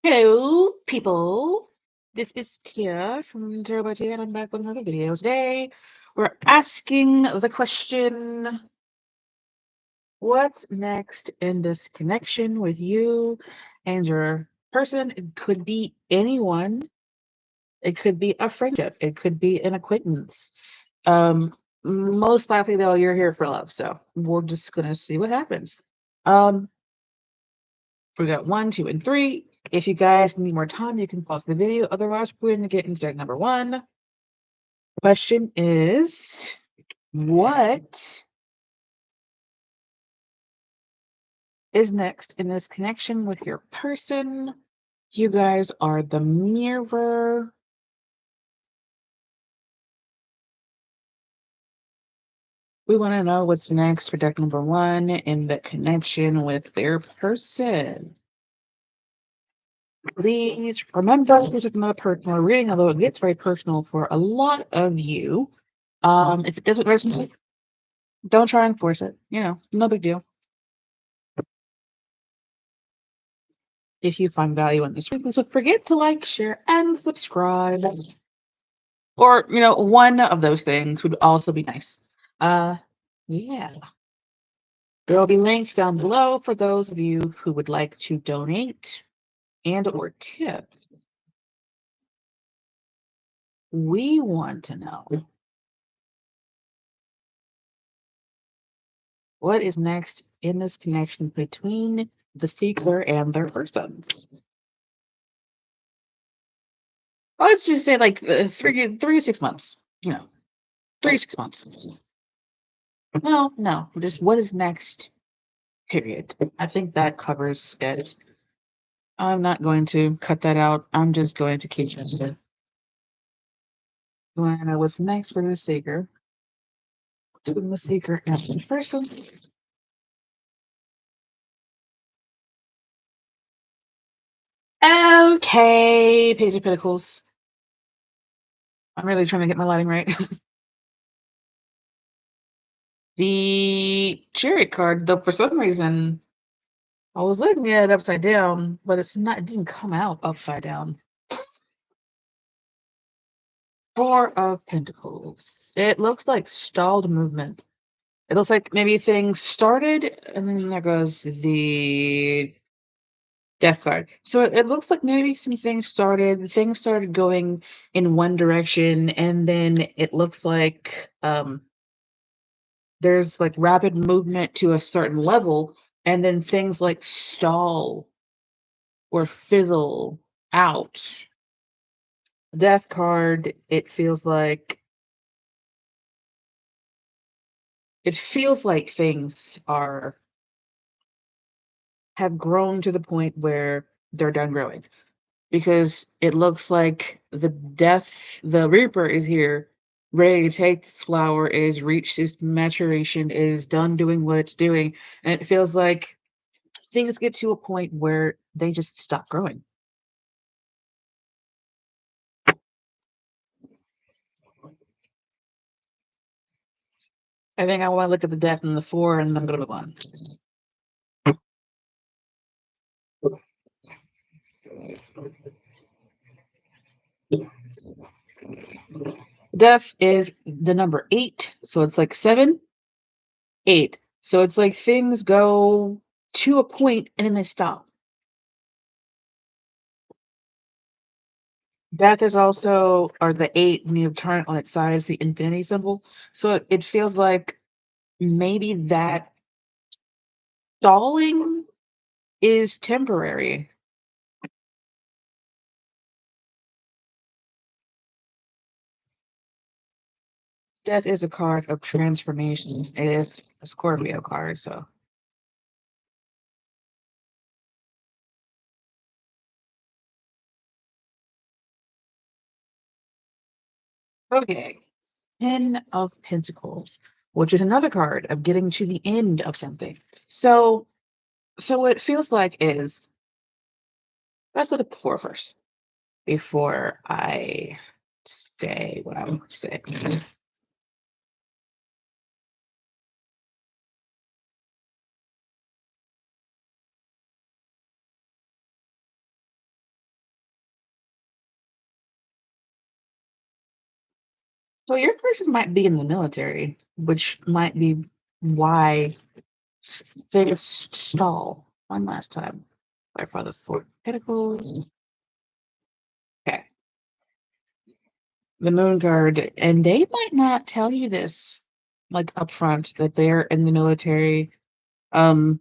Hello, people. This is Tia from Tarot by Tia, and I'm back with another video. Today, we're asking the question, what's next in this connection with you and your person? It could be anyone. It could be a friendship. It could be an acquaintance. Um, Most likely, though, you're here for love. So we're just gonna see what happens. Um, We got 1, 2, and 3. If you guys need more time, you can pause the video. Otherwise, we're going to get into deck number 1. The question is, what is next in this connection with your person? You guys are the mirror. We want to know what's next for deck number 1 in the connection with their person. Please remember, this is not a personal reading, although it gets very personal for a lot of you. If it doesn't resonate, don't try and force it. No big deal. If you find value in this reading, so forget to like, share, and subscribe. Or, one of those things would also be nice. Yeah. There will be links down below for those of you who would like to donate and or tip. We want to know, what is next in this connection between the seeker and their person? Let's just say like 3 to 6 months. 3 to 6 months. No. Just what is next, period. I think that covers it. I'm not going to cut that out. I'm just going to keep this in. You want to know what's next for the seeker? Between the seeker and the person. Okay, Page of Pentacles. I'm really trying to get my lighting right. The Chariot card, though, for some reason, I was looking at it upside down, but it didn't come out upside down. 4 of Pentacles. It looks like stalled movement. It looks like maybe things started, and then there goes the Death card. So it looks like maybe things started going in one direction, and then it looks like there's like rapid movement to a certain level, and then things like stall or fizzle out. Death card, it feels like things have grown to the point where they're done growing, because it looks like the reaper is here, ready to take this flower, is reached its maturation, is done doing what it's doing, and it feels like things get to a point where they just stop growing. I think I want to look at the death and the 4, and I'm going to move on. Death is the number 8, so it's like 7, 8. So it's like things go to a point and then they stop. Death is also, or the 8, when you turn it on its side, is the infinity symbol. So it feels like maybe that stalling is temporary. Death is a card of transformation. It is a Scorpio card, so. Okay. 10 of Pentacles, which is another card of getting to the end of something. So what it feels like is, let's look at the 4 first before I say what I want to say. So your person might be in the military, which might be why things stall. One last time. Clarify the Four of Pentacles. Okay. The Moon card, and they might not tell you this like up front that they're in the military. Um,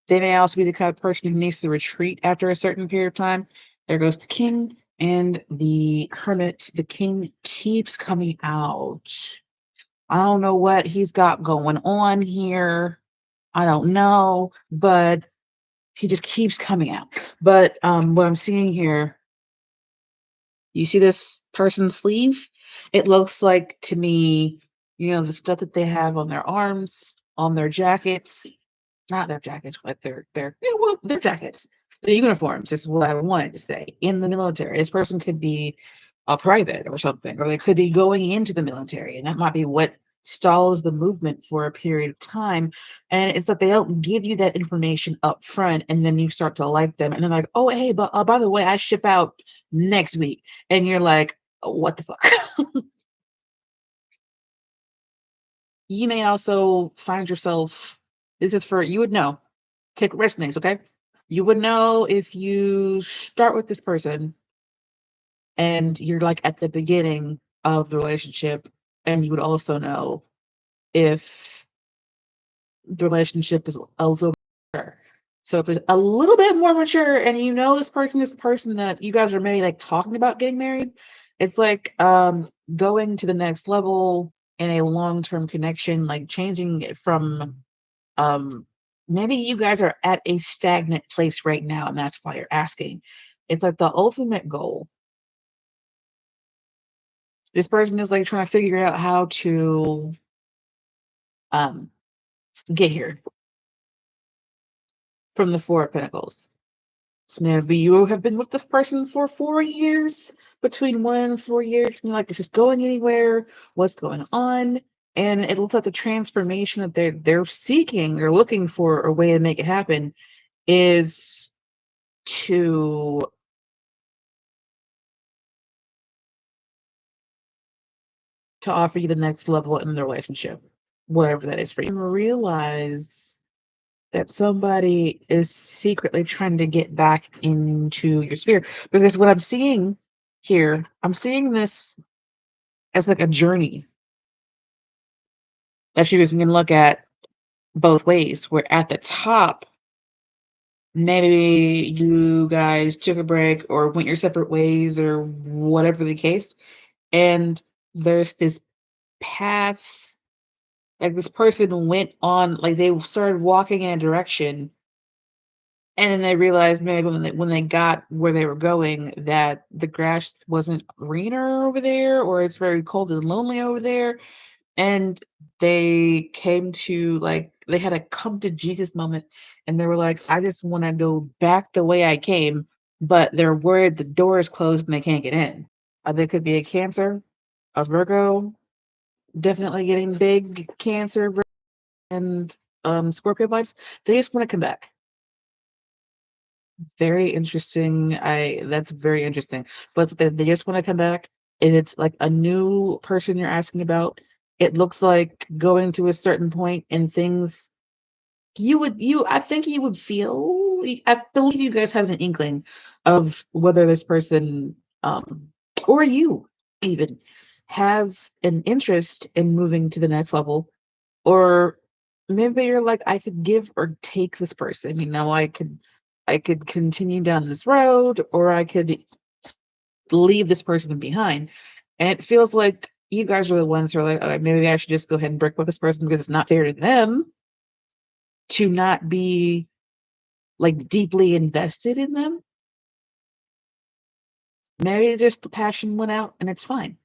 they may also be the kind of person who needs to retreat after a certain period of time. There goes the King and the Hermit. The King keeps coming out. I don't know what he's got going on here. I don't know, but he just keeps coming out. But what I'm seeing here, you see this person's sleeve? It looks like to me, the stuff that they have on their arms, on their jackets, not their jackets, but their jackets, their uniforms is what I wanted to say. In the military, this person could be a private or something, or they could be going into the military, and that might be what stalls the movement for a period of time. And it's that they don't give you that information up front, and then you start to like them, and they're like, "Oh, hey, but by the way, I ship out next week," and you're like, "What the fuck?" You may also find yourself. This is for you would know. Take risk things, okay? You would know if you start with this person and you're like at the beginning of the relationship, and you would also know if the relationship is a little mature. So if it's a little bit more mature and this person is the person that you guys are maybe like talking about getting married, it's like going to the next level in a long-term connection, like changing it from maybe you guys are at a stagnant place right now and that's why you're asking. It's like the ultimate goal. This person is like trying to figure out how to um get here from the Four of Pentacles. So maybe you have been with this person for 4 years, between 1 and 4 years, and you're like, is this going anywhere? What's going on? And it looks like the transformation that they're seeking, they're looking for a way to make it happen is to offer you the next level in the relationship, whatever that is for you. Realize that somebody is secretly trying to get back into your sphere. Because what I'm seeing here, I'm seeing this as like a journey that you can look at both ways. Where at the top, maybe you guys took a break or went your separate ways or whatever the case. And there's this path, like this person went on, like they started walking in a direction, and then they realized maybe when they got where they were going that the grass wasn't greener over there, or it's very cold and lonely over there. And they came to, like, they had a come to Jesus moment, and they were like, I just want to go back the way I came, but they're worried the door is closed and they can't get in. They could be a Cancer, a Virgo, definitely getting big Cancer and Scorpio vibes. They just want to come back. Very interesting. I That's very interesting. But they just want to come back, and it's like a new person you're asking about. It looks like going to a certain point and things you I think you would feel. I believe you guys have an inkling of whether this person or you even have an interest in moving to the next level, or maybe you're like, I could give or take this person. I could continue down this road, or I could leave this person behind. And it feels like you guys are the ones who are like, okay, maybe I should just go ahead and break with this person because it's not fair to them to not be like deeply invested in them. Maybe just the passion went out and it's fine.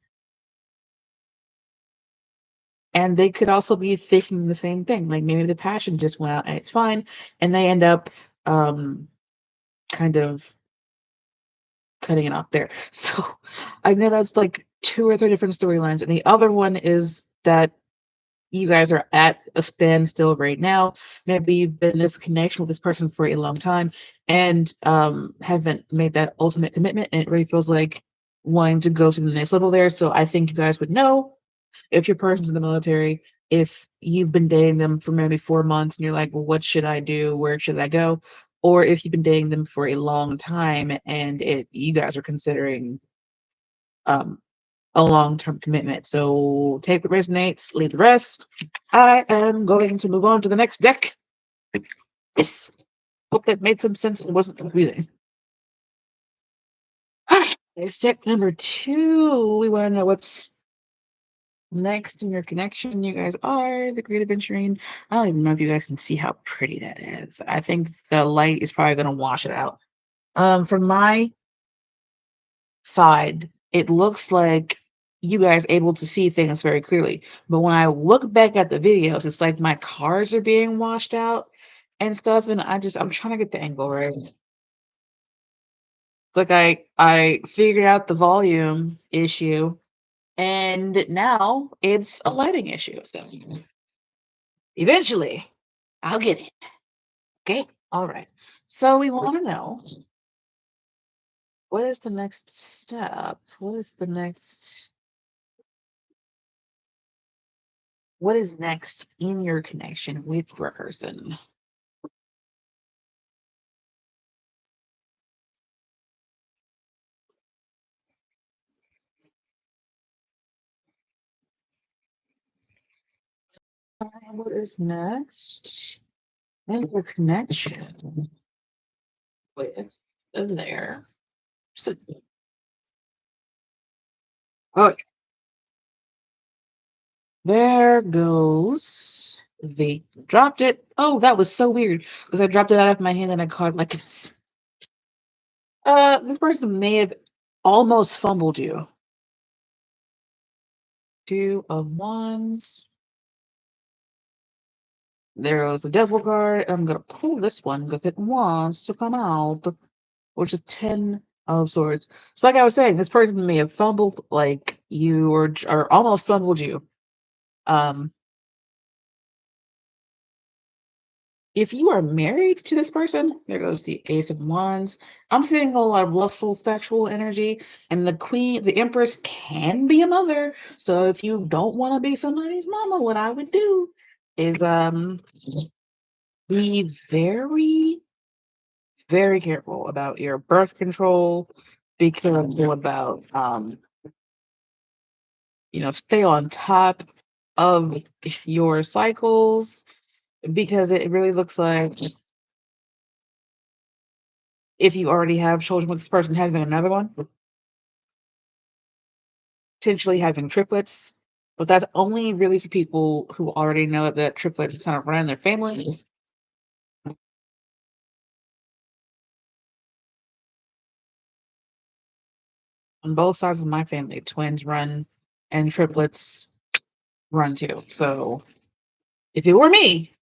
And they could also be thinking the same thing. Like maybe the passion just went out and it's fine. And they end up kind of cutting it off there. So I know that's like two or three different storylines. And the other one is that you guys are at a standstill right now. Maybe you've been in this connection with this person for a long time and haven't made that ultimate commitment. And it really feels like wanting to go to the next level there. So I think you guys would know if your person's in the military, if you've been dating them for maybe 4 months and you're like, well, what should I do? Where should I go? Or if you've been dating them for a long time and you guys are considering um, a long-term commitment. So take what resonates, leave the rest. I am going to move on to the next deck. Yes. Hope that made some sense. It wasn't confusing. Deck number 2. We want to know what's next in your connection. You guys are the great adventuring. I don't even know if you guys can see how pretty that is. I think the light is probably going to wash it out. From my side, it looks like you guys able to see things very clearly. But when I look back at the videos, it's like my cars are being washed out and stuff. And I'm trying to get the angle right. It's like I figured out the volume issue and now it's a lighting issue. So eventually I'll get it. Okay. All right. So we want to know what is the next step? What is next in your connection with your person? What is next in your connection with there? So, oh, there goes the dropped it. Oh, that was so weird because I dropped it out of my hand and I caught it like this. This person may have almost fumbled you. 2 of Wands. There goes the Devil card. I'm gonna pull this one because it wants to come out, which is 10 of Swords. So, like I was saying, this person may have fumbled, like you, or almost fumbled you. Um, if you are married to this person, there goes the Ace of Wands. I'm seeing a lot of lustful sexual energy, and the Empress can be a mother. So if you don't want to be somebody's mama, what I would do is be very, very careful about your birth control. Be careful about stay on top of your cycles because it really looks like if you already have children with this person, having another one, potentially having triplets. But that's only really for people who already know that triplets kind of run in their families. On both sides of my family, twins run and triplets run too. So if it were me,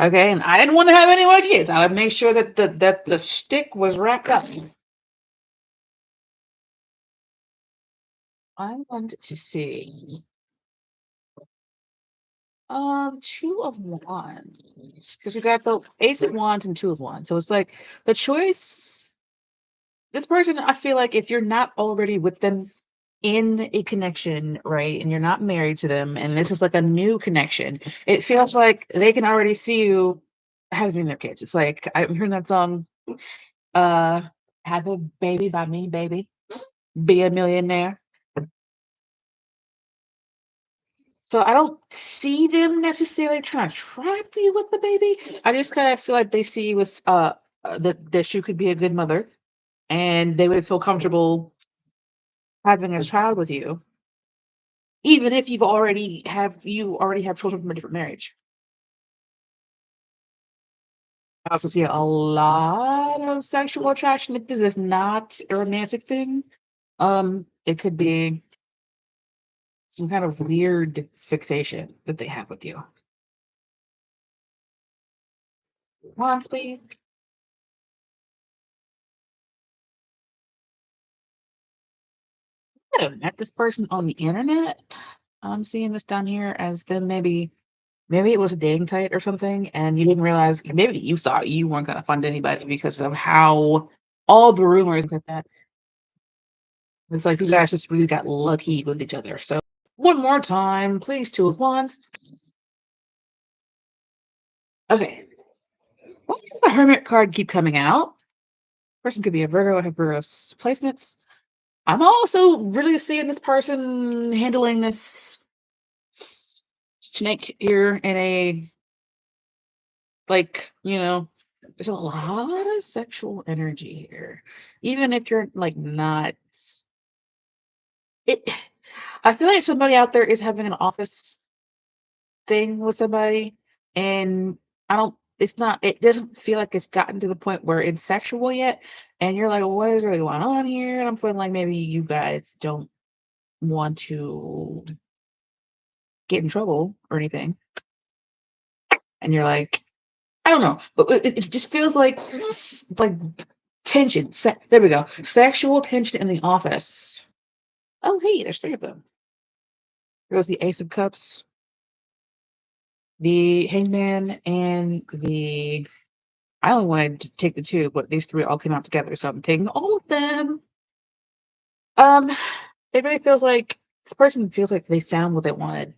okay, and I didn't want to have any more kids, I would make sure that the stick was wrapped up. I want to see 2 of Wands because we got the Ace of Wands and 2 of Wands. So it's like the choice. This person, I feel like if you're not already with them in a connection, right, and you're not married to them, and this is like a new connection, it feels like they can already see you having their kids. It's like I'm hearing that song, uh, "Have a Baby" by Me, baby, be a millionaire. So I don't see them necessarily trying to trap you with the baby. I just kind of feel like they see you as that you could be a good mother, and they would feel comfortable having a child with you, even if you already have children from a different marriage. I also see a lot of sexual attraction. If this is not a romantic thing, it could be some kind of weird fixation that they have with you. Once, please. I have met this person on the internet. I'm seeing this down here as them maybe it was a dating site or something, and you didn't realize maybe you thought you weren't gonna find anybody because of how all the rumors like that. It's like you guys just really got lucky with each other. So one more time, please, two of wands. Okay. Why does the Hermit card keep coming out? Person could be a Virgo. I have Virgo's placements. I'm also really seeing this person handling this snake here in a, like, there's a lot of sexual energy here. Even if you're like not it, I feel like somebody out there is having an office thing with somebody, and I don't it's not it doesn't feel like it's gotten to the point where it's sexual yet, and you're like, what is really going on here? And I'm feeling like maybe you guys don't want to get in trouble or anything, and you're like, I don't know, but it just feels like tension. There we go, sexual tension in the office. Oh, hey, there's three of them. There goes the Ace of Cups, the Hangman, and the I only wanted to take the two, but these three all came out together, so I'm taking all of them. Um, it really feels like this person feels like they found what they wanted.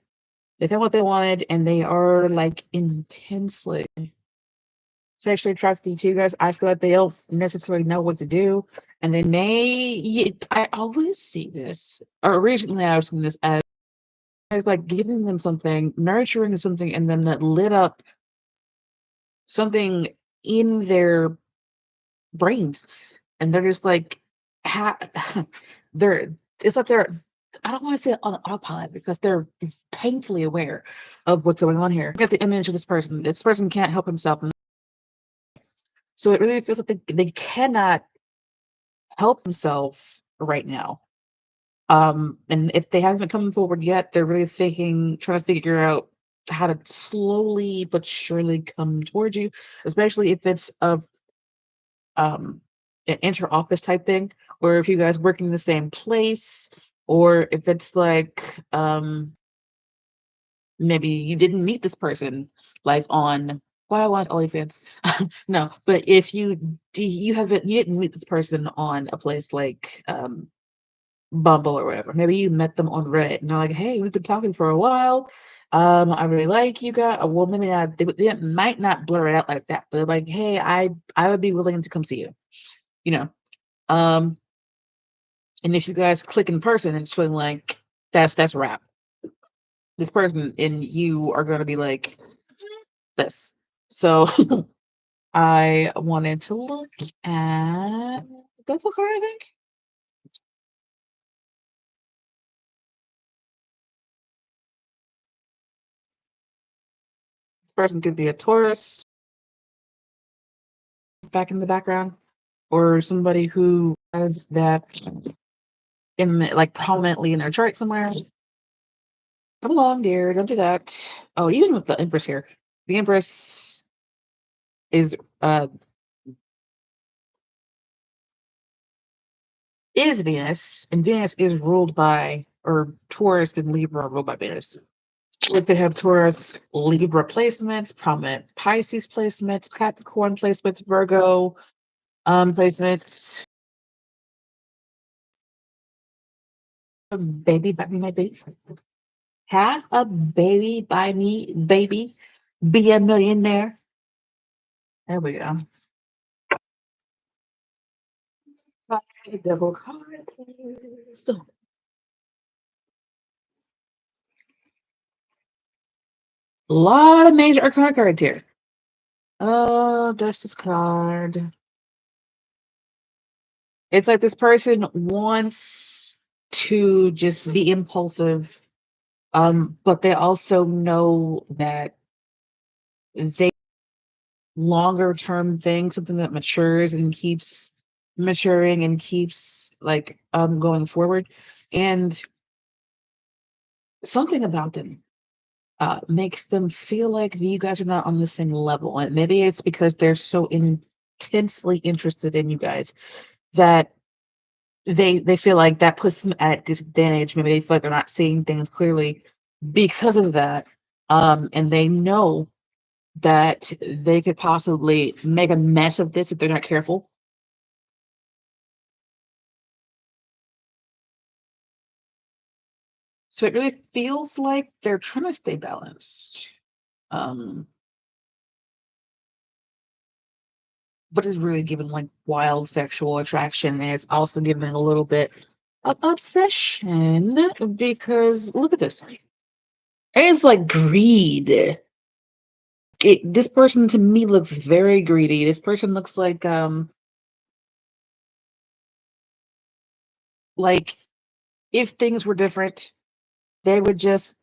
They found what they wanted, and they are like intensely sexually attracted to you guys. I feel like they don't necessarily know what to do, and they may. I always see this, or recently I was seeing this as like giving them something, nurturing something in them that lit up something in their brains, and they're just like ha- they're it's like they're I don't want to say on autopilot because they're painfully aware of what's going on here. Get the image of this person. This person can't help himself, so it really feels like they cannot help themselves right now. And if they haven't come forward yet, they're really trying to figure out how to slowly but surely come towards you, especially if it's of an inter-office type thing, or if you guys work in the same place, or if it's like maybe you didn't meet this person like on what I want OnlyFans. No, but if you didn't meet this person on a place like Bumble or whatever. Maybe you met them on Reddit and they're like, hey, we've been talking for a while. I really like you guys. Well, maybe not, they might not blur it out like that, but like, hey, I would be willing to come see you. You know, um, and if you guys click in person, it's feeling like that's a wrap. This person and you are going to be like this. So I wanted to look at the Devil card. I think this person could be a Taurus back in the background, or somebody who has that like prominently in their chart somewhere. Come along, dear. Don't do that. Oh, even with the Empress here, the Empress is uh is Venus, and Venus is ruled by, or Taurus and Libra are ruled by Venus. If they have Taurus, Libra placements, prominent Pisces placements, Capricorn placements, Virgo placements. A baby by me, my baby. Have a baby by me, baby. Be a millionaire. There we go. Devil card, please. So, a lot of major arcana cards here. Oh, Justice card. It's like this person wants to just be impulsive, but they also know that they longer term thing, something that matures and keeps maturing and keeps like going forward. And something about them makes them feel like you guys are not on the same level. And maybe it's because they're so intensely interested in you guys that they feel like that puts them at a disadvantage. Maybe they feel like they're not seeing things clearly because of that. And they know that they could possibly make a mess of this if they're not careful. So it really feels like they're trying to stay balanced. Um, but it's really given like wild sexual attraction, and it's also given a little bit of obsession because look at this. It's like greed. This person to me looks very greedy. This person looks like if things were different, they would just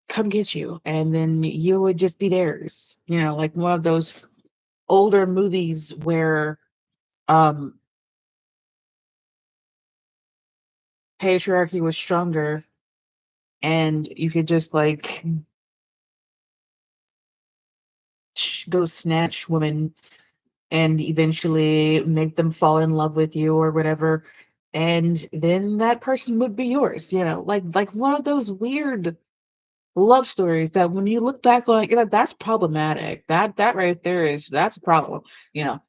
come get you and then you would just be theirs. Like one of those older movies where um patriarchy was stronger and you could just like go snatch women and eventually make them fall in love with you or whatever, and then that person would be yours. Like one of those weird love stories that when you look back on, that's problematic. That right there that's a problem. you know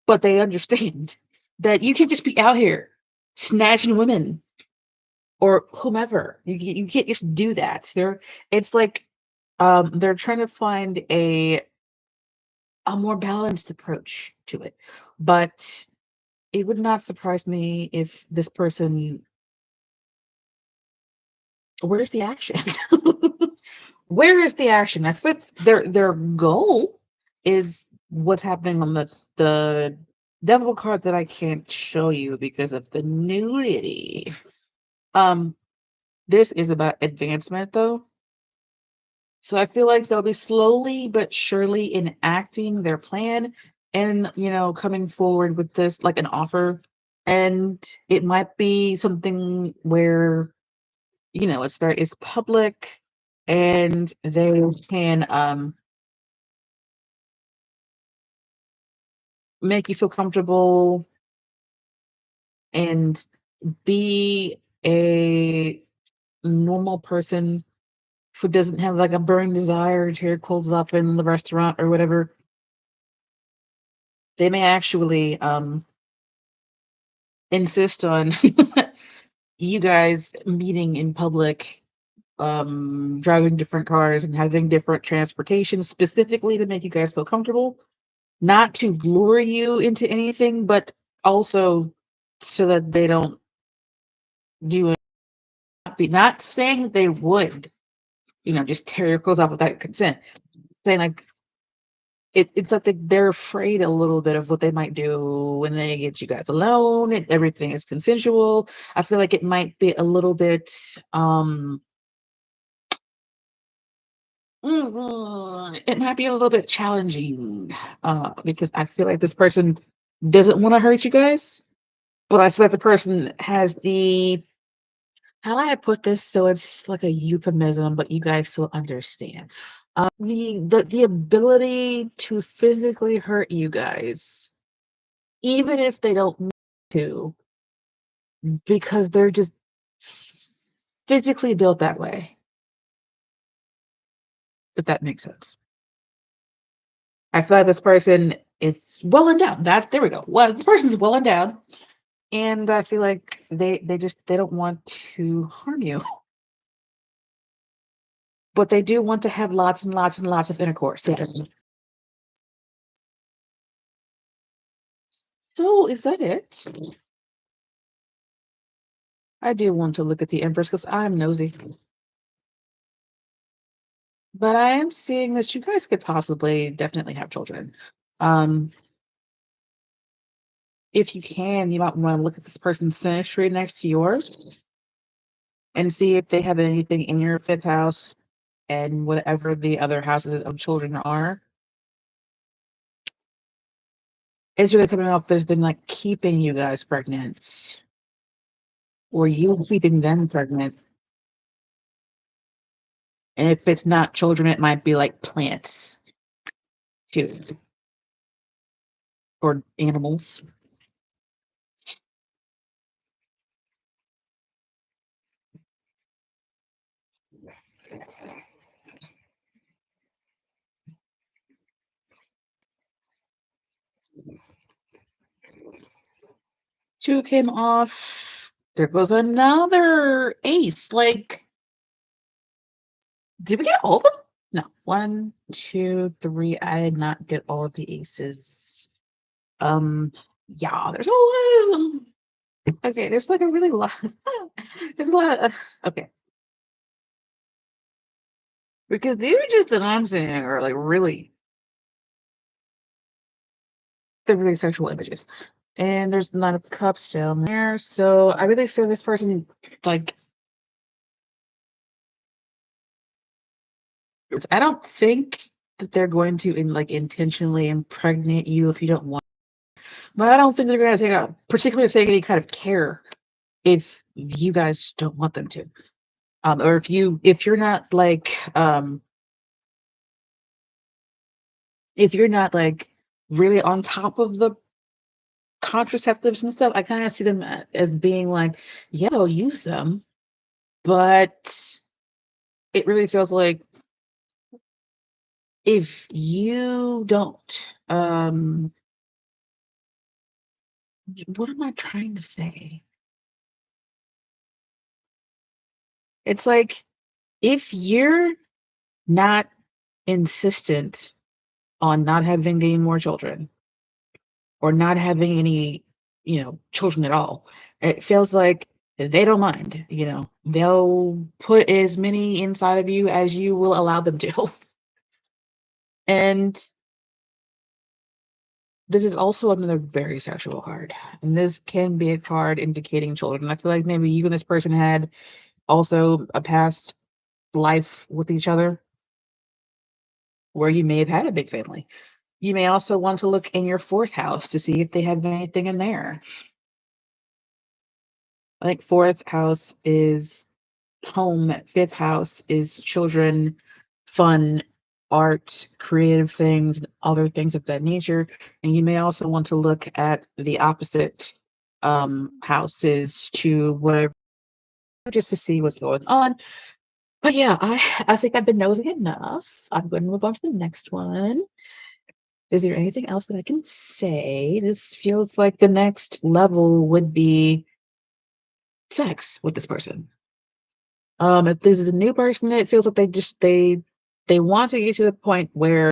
but they understand that you can't just be out here snatching women or whomever. You can't just do that. It's like they're trying to find a more balanced approach to it. But it would not surprise me if this person, where's the action? Where is the action? I think their goal is what's happening on the devil card that I can't show you because of the nudity. Um, this is about advancement though. So I feel like they'll be slowly but surely enacting their plan and, coming forward with this like an offer. And it might be something where, it's public and they can make you feel comfortable and be a normal person who doesn't have like a burning desire to tear clothes off in the restaurant or whatever. They may actually insist on you guys meeting in public, driving different cars and having different transportation specifically to make you guys feel comfortable, not to lure you into anything, but also so that they don't do it. Not saying that they would, just tear your clothes off without consent. Saying like it's like they're afraid a little bit of what they might do when they get you guys alone and everything is consensual. I feel like it might be a little bit it might be a little bit challenging because I feel like this person doesn't want to hurt you guys, but I feel like the person has how do I put this so it's like a euphemism, but you guys still understand. The ability to physically hurt you guys, even if they don't need to, because they're just physically built that way, if that makes sense. I feel like this person is well endowed. There we go. Well, this person's well endowed, and I feel like they don't want to harm you, but they do want to have lots and lots and lots of intercourse. So is that it? I do want to look at the Empress because I'm nosy. But I am seeing that you guys could possibly definitely have children. Um, if you can, you might want to look at this person's synastry next to yours and see if they have anything in your fifth house and whatever the other houses of children are. It's really coming off as them like keeping you guys pregnant or you keeping them pregnant. And if it's not children, it might be like plants too or animals. Two came off. There goes another ace. Like, did we get all of them? No. 1, 2, 3. I did not get all of the aces. Yeah, there's a lot of them. Okay, there's like a really lot. There's a lot of okay. Because the images that I'm seeing are like really they're really sexual images. And there's a lot of cups down there. So I really feel this person like I don't think that they're going to intentionally impregnate you if you don't want. But I don't think they're going to particularly take any kind of care if you guys don't want them to. Or if you're not if you're not like really on top of the contraceptives and stuff, I kind of see them as being like, yeah, they'll use them, but it really feels like if you don't, what am I trying to say? It's like if you're not insistent on not having any more children or not having any, children at all, it feels like they don't mind, they'll put as many inside of you as you will allow them to. And this is also another very sexual card. And this can be a card indicating children. I feel like maybe you and this person had also a past life with each other where you may have had a big family. You may also want to look in your fourth house to see if they have anything in there. I think fourth house is home, fifth house is children, fun, art, creative things, and other things of that nature. And you may also want to look at the opposite houses to whatever, just to see what's going on. But yeah, I think I've been nosing enough. I'm going to move on to the next one. Is there anything else that I can say? This feels like the next level would be sex with this person. If this is a new person, it feels like they want to get to the point where